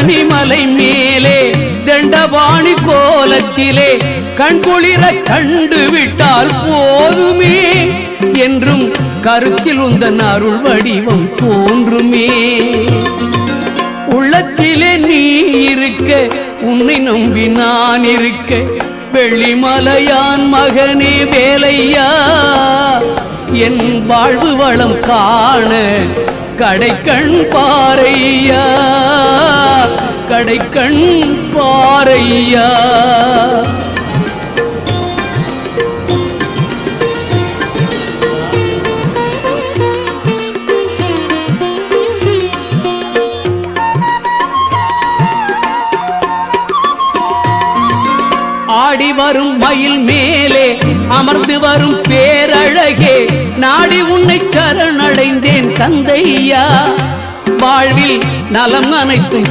பழனி மலை மேலே தண்டபாணி கோலத்திலே கண்குளிர கண்டு விட்டால் போதுமே என்றும் கருத்தில் உந்தன் அருள் வடிவம் தோன்றுமே. உள்ளத்திலே நீ இருக்க உன்னை நம்பி நான் இருக்க வெள்ளிமலையான் மகனே வேலையா என் வாழ்வு வளம் காண கடைக்கண் பாரையா கடைக்கண் பாரையா. ஆடி வரும் மயில் மேலே அமர்ந்து வரும் பேரழகே நாடி உன்னை சரணடைந்தேன் தந்தையா வாழ்வில் நலம் அனைத்தும்